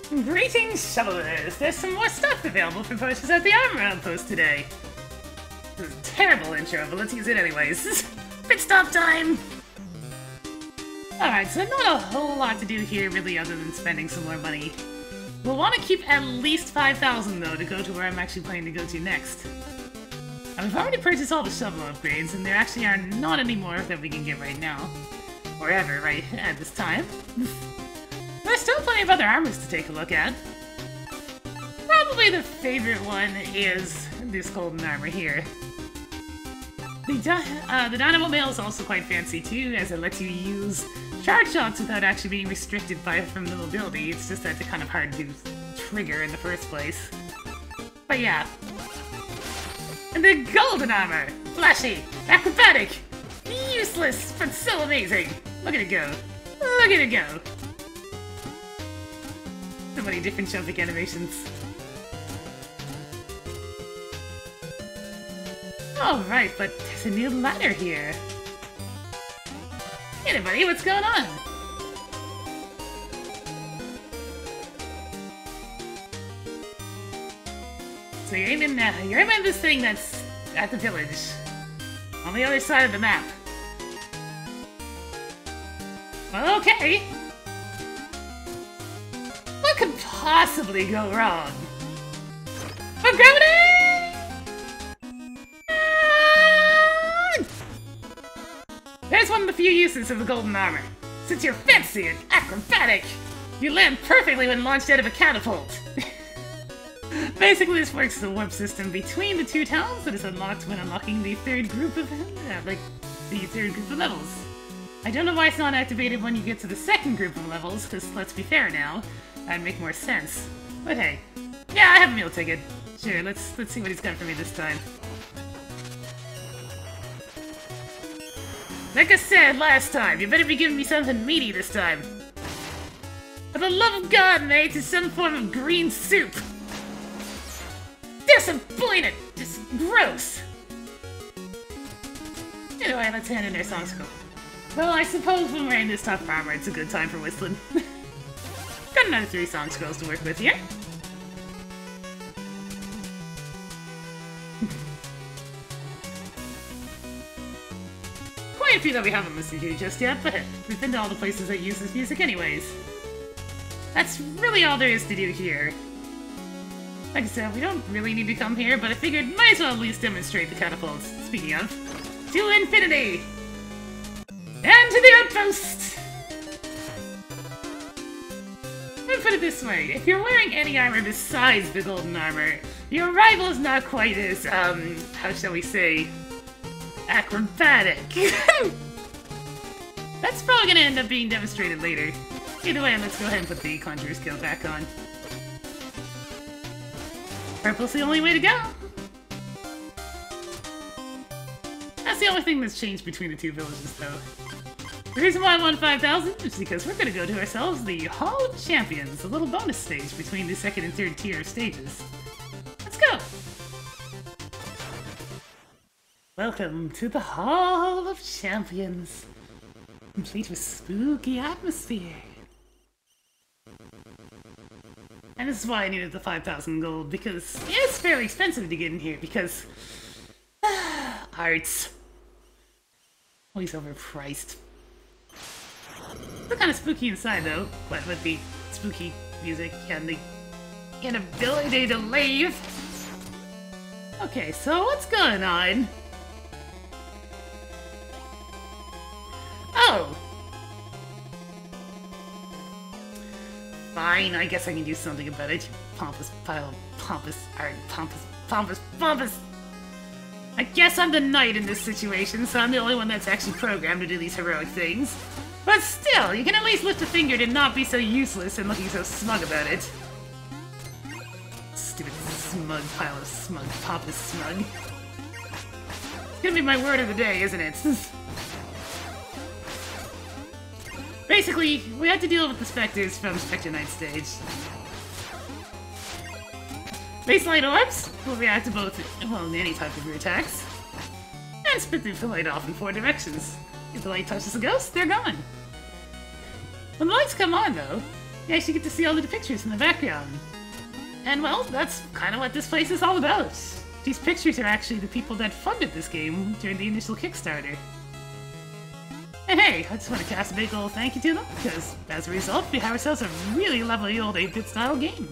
Greetings, shovelers! There's some more stuff available for purchase at the armor outpost today. This is a terrible intro, but let's use it anyways. Pit stop time! Alright, so not a whole lot to do here really other than spending some more money. We'll want to keep at least 5,000 though to go to where I'm actually planning to go to next. And we've already purchased all the shovel upgrades, and there actually are not any more that we can get right now. Or ever, right at this time. There's still plenty of other armors to take a look at. Probably the favorite one is this golden armor here. The Dynamo Mail is also quite fancy too, as it lets you use charge shots without actually being restricted from the mobility. It's just that they're kind of hard to trigger in the first place. But yeah. And the golden armor! Flashy! Acrobatic! Useless, but so amazing! Look at it go! Look at it go! So many different jumping animations. Alright, but there's a new ladder here. Hey there, buddy, what's going on? So you're aiming at this thing that's at the village. On the other side of the map. Well, okay. What could possibly go wrong? Oh, gravity! There's one of the few uses of the golden armor. Since you're fancy and acrobatic, you land perfectly when launched out of a catapult. Basically, this works as a warp system between the two towns that is unlocked when unlocking the third group of levels. I don't know why it's not activated when you get to the second group of levels, because let's be fair now, that'd make more sense. But hey, yeah, I have a meal ticket. Sure, let's see what he's got for me this time. Like I said last time, you better be giving me something meaty this time. For the love of God, mate, it's some form of green soup. Disappointed! Just gross! Anyway, let's hand in our song scroll. Well, I suppose when we're in this tough armor, it's a good time for whistling. Got another 3 song scrolls to work with here. Quite a few that we haven't listened to just yet, but we've been to all the places that use this music anyways. That's really all there is to do here. Like I said, we don't really need to come here, but I figured might as well at least demonstrate the catapults. Speaking of, to infinity! And to the outpost! Let me put it this way, if you're wearing any armor besides the golden armor, your rival is not quite as, how shall we say, acrobatic. That's probably gonna end up being demonstrated later. Either way, let's go ahead and put the Conjurer's Kill back on. Purple's the only way to go! That's the only thing that's changed between the two villages, though. The reason why I won 5,000 is because we're gonna go to ourselves the Hall of Champions, a little bonus stage between the second and third tier stages. Let's go! Welcome to the Hall of Champions, complete with spooky atmosphere. And this is why I needed the 5,000 gold, because it's fairly expensive to get in here, because arts. Always overpriced. Still kind of spooky inside though, what with the spooky music and the inability to leave. Okay, so what's going on? Oh! Fine, I guess I can do something about it. Pompous pile of pompous art. Pompous. I guess I'm the knight in this situation, so I'm the only one that's actually programmed to do these heroic things. But still, you can at least lift a finger to not be so useless and looking so smug about it. Stupid smug pile of smug, pompous smug. It's gonna be my word of the day, isn't it? Basically, we have to deal with the specters from Spectre Knight stage. Base light orbs will react to both, well, any type of your attacks, and spit the light off in 4 directions. If the light touches a ghost, they're gone. When the lights come on, though, You actually get to see all the pictures in the background. And well, that's kind of what this place is all about. These pictures are actually the people that funded this game during the initial Kickstarter. And hey, I just want to cast a big ol' thank you to them, because as a result, we have ourselves a really lovely old 8-bit style game.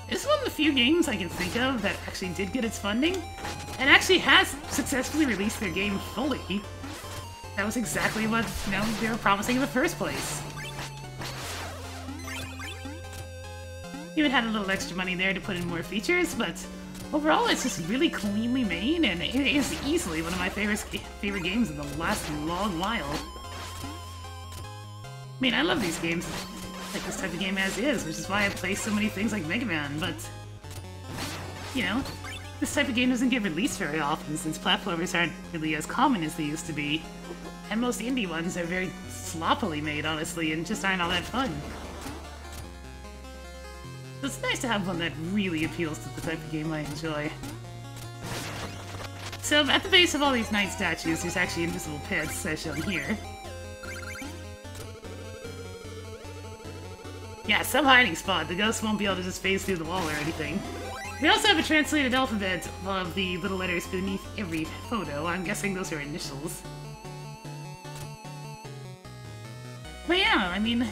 This is one of the few games I can think of that actually did get its funding, and actually has successfully released their game fully. That was exactly what, you know, they were promising in the first place. Even had a little extra money there to put in more features, but overall it's just really cleanly made, and it is easily one of my favorite games in the last long while. I mean, I love these games, like this type of game as is, which is why I play so many things like Mega Man, but, you know, this type of game doesn't get released very often since platformers aren't really as common as they used to be. And most indie ones are very sloppily made, honestly, and just aren't all that fun. So it's nice to have one that really appeals to the type of game I enjoy. So at the base of all these knight statues, there's actually invisible pits, as shown here. Yeah, some hiding spot. The ghosts won't be able to just phase through the wall or anything. We also have a translated alphabet of the little letters beneath every photo. I'm guessing those are initials. But yeah, I mean,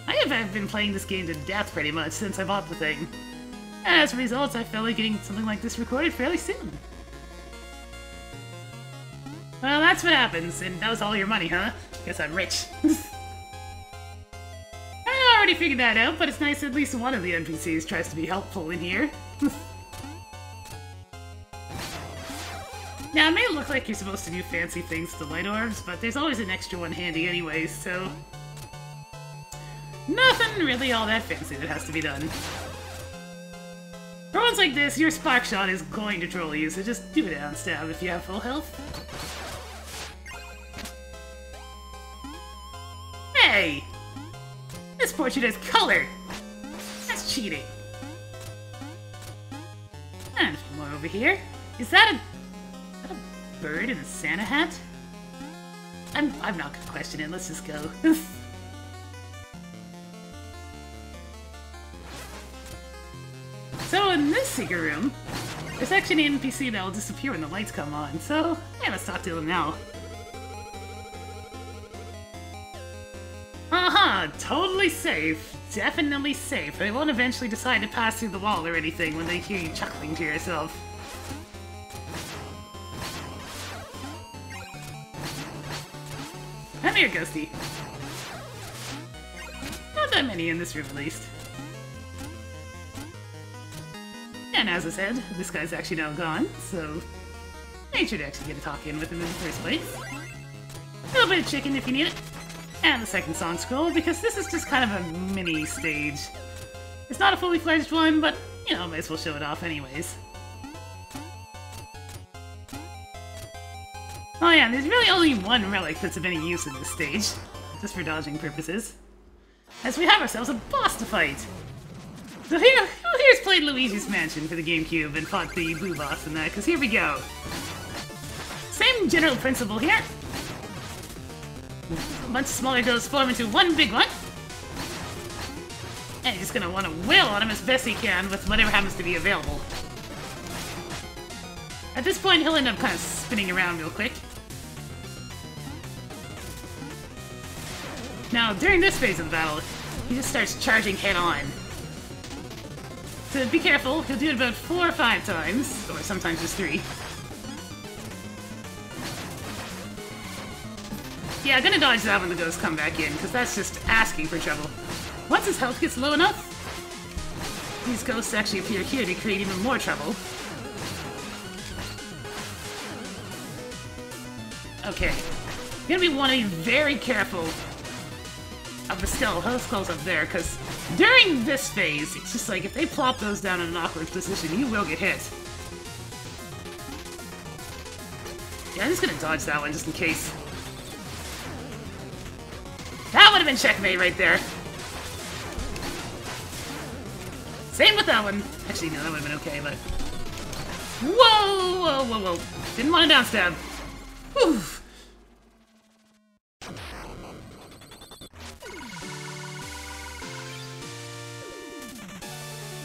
I have been playing this game to death pretty much since I bought the thing. And as a result, I felt like getting something like this recorded fairly soon. Well, that's what happens, and that was all your money, huh? Guess I'm rich. I already figured that out, but it's nice at least one of the NPCs tries to be helpful in here. Now, it may look like you're supposed to do fancy things to light orbs, but there's always an extra one handy anyways, so... nothing really all that fancy that has to be done. For ones like this, your spark shot is going to troll you, so just do it down stab if you have full health. Hey! This portrait has color! That's cheating. And a few more over here. Is that a bird in a Santa hat? I'm not gonna question it, let's just go. So in this secret room, there's actually an NPC that will disappear when the lights come on, so yeah, let's talk to them now. Totally safe. Definitely safe. They won't eventually decide to pass through the wall or anything when they hear you chuckling to yourself. Come here, Ghosty. Not that many in this room, at least. And as I said, this guy's actually now gone, so made sure to actually get a talk in with him in the first place. A little bit of chicken if you need it. And the second song scroll, because this is just kind of a mini stage. It's not a fully fledged one, but, you know, might as well show it off anyways. Oh yeah, there's really only one relic that's of any use in this stage, just for dodging purposes. As we have ourselves a boss to fight! So here's played Luigi's Mansion for the GameCube and fought the blue boss in that, because here we go. Same general principle here. A bunch of smaller ghosts form into one big one. And he's just gonna want to wail on him as best he can with whatever happens to be available. At this point, he'll end up kind of spinning around real quick. Now, during this phase of the battle, he just starts charging head-on. So be careful, he'll do it about 4 or 5 times, or sometimes just 3. Yeah, I'm gonna dodge that when the ghosts come back in, because that's just asking for trouble. Once his health gets low enough, these ghosts actually appear here to create even more trouble. Okay, you're gonna want to be very careful of the skulls up there, because during this phase, it's just like if they plop those down in an awkward position, you will get hit. Yeah, I'm just gonna dodge that one just in case. That would have been checkmate right there. Same with that one. Actually, no, that would have been okay, but... Whoa, whoa, whoa, whoa. Didn't want to downstab. Whew.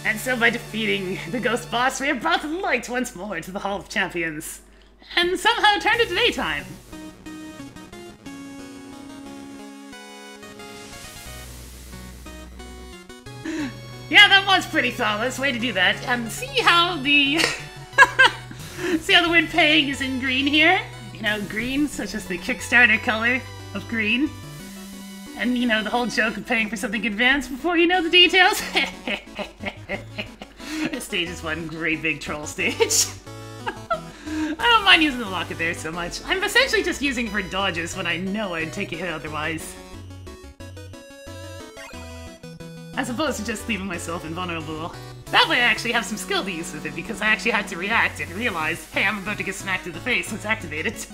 And so by defeating the ghost boss, we have brought the light once more to the Hall of Champions. And somehow turned it to daytime. Yeah, that was pretty flawless. Way to do that. See how the... see how the word paying is in green here? You know, green, such as the Kickstarter color of green. And, you know, the whole joke of paying for something advanced before you know the details. This stage is one great big troll stage. I don't mind using the locket there so much. I'm essentially just using it for dodges when I know I'd take a hit otherwise. As opposed to just leaving myself invulnerable. That way I actually have some skill to use with it, because I actually had to react and realize, hey, I'm about to get smacked in the face, let's activate it.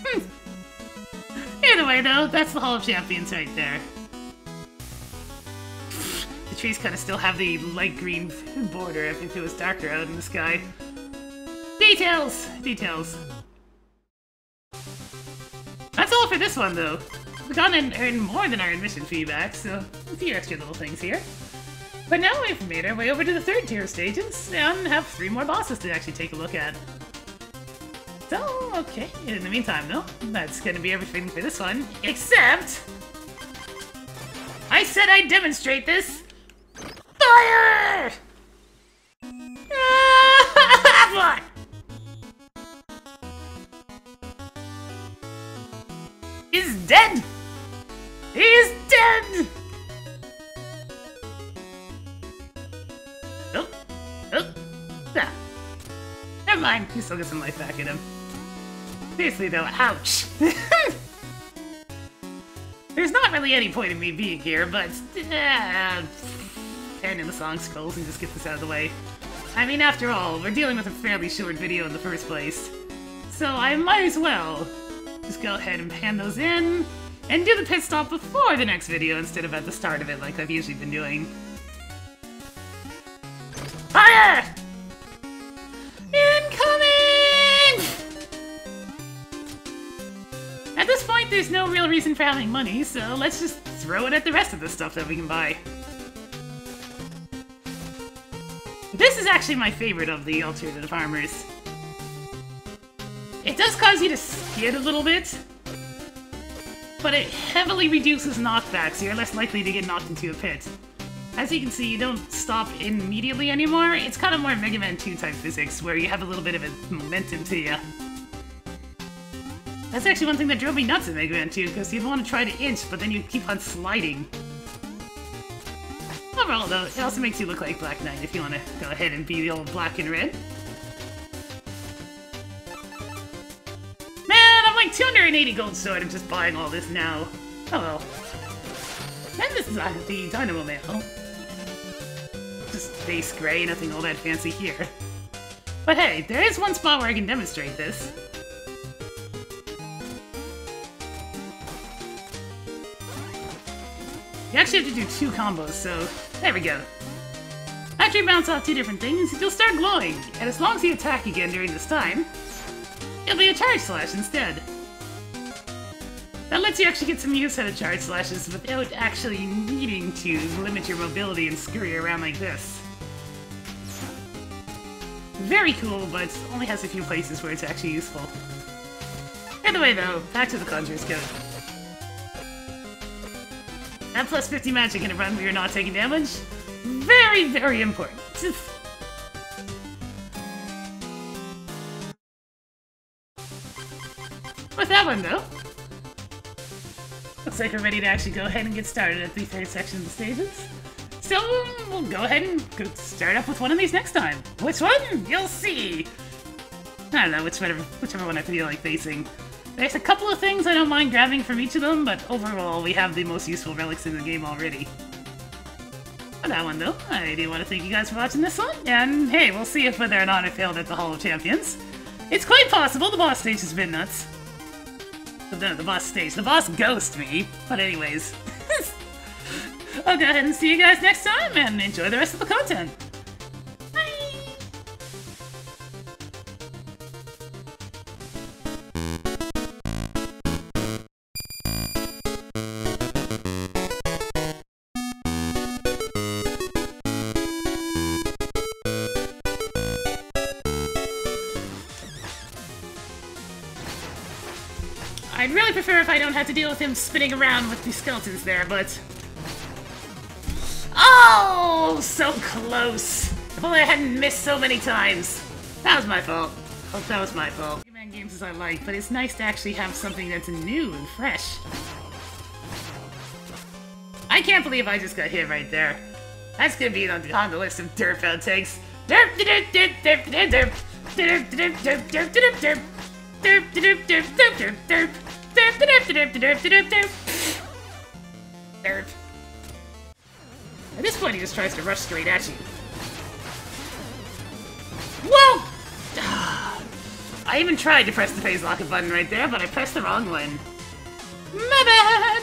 Either way though, that's the Hall of Champions right there. The trees kind of still have the light green border if it was darker out in the sky. Details! Details. That's all for this one though. We've gone and earned more than our admission feedback, so a few extra little things here. But now we've made our way over to the third tier stages, and have 3 more bosses to actually take a look at. So, okay, in the meantime though, that's gonna be everything for this one, except... I said I'd demonstrate this! Fire! What? He's dead! He's dead! Never mind, you still get some life back in him. Seriously though, ouch! There's not really any point in me being here, but... and in the song scrolls and just get this out of the way. I mean, after all, we're dealing with a fairly short video in the first place. So I might as well just go ahead and pan those in, and do the pit stop before the next video instead of at the start of it like I've usually been doing. Fire! Incoming! At this point, there's no real reason for having money, so let's just throw it at the rest of the stuff that we can buy. This is actually my favorite of the alternative armors. It does cause you to skid a little bit, but it heavily reduces knockback, so you're less likely to get knocked into a pit. As you can see, you don't stop immediately anymore. It's kind of more Mega Man 2 type physics, where you have a little bit of a momentum to you. That's actually one thing that drove me nuts in Mega Man 2, because you'd want to try to inch, but then you'd keep on sliding. Overall, though, it also makes you look like Black Knight if you want to go ahead and be the old black and red. Man, I'm like 280 gold sword and just buying all this now. Oh well. And this is the Dynamo Mail. Just base gray, nothing all that fancy here. But hey, there is one spot where I can demonstrate this. You actually have to do 2 combos, so there we go. After you bounce off 2 different things, you'll start glowing, and as long as you attack again during this time, it'll be a charge slash instead. That lets you actually get some use out of charge slashes without actually needing to limit your mobility and scurry around like this. Very cool, but only has a few places where it's actually useful. Either way though, back to the Conjurer's Code. That plus 50 magic in a run where you're not taking damage, very, very important. With that one though, looks like we're ready to actually go ahead and get started at the third section of the stages. So we'll go ahead and start up with one of these next time. Which one? You'll see! I don't know, whichever one I feel like facing. There's a couple of things I don't mind grabbing from each of them, but overall we have the most useful relics in the game already. For that one though, I do want to thank you guys for watching this one, and hey, we'll see if whether or not I failed at the Hall of Champions. It's quite possible, the boss stage has been nuts. The boss ghosted me, but anyways. I'll go ahead and see you guys next time, and enjoy the rest of the content. really prefer if I don't have to deal with him spinning around with the skeletons there, but... Oh! So close! If only I hadn't missed so many times. That was my fault. Oh, that was my fault. Mega Man games as I like, but it's nice to actually have something that's new and fresh. I can't believe I just got hit right there. That's gonna be on the list of derp outtakes. Derp, derp, derp, derp, derp, derp, derp, derp, derp, derp, derp. Derp, derp, derp, derp, derp, derp. Derp, derp, derp, derp, derp, derp. Derp. At this point, he just tries to rush straight at you. Whoa! I even tried to press the phase locket button right there, but I pressed the wrong one. My bad!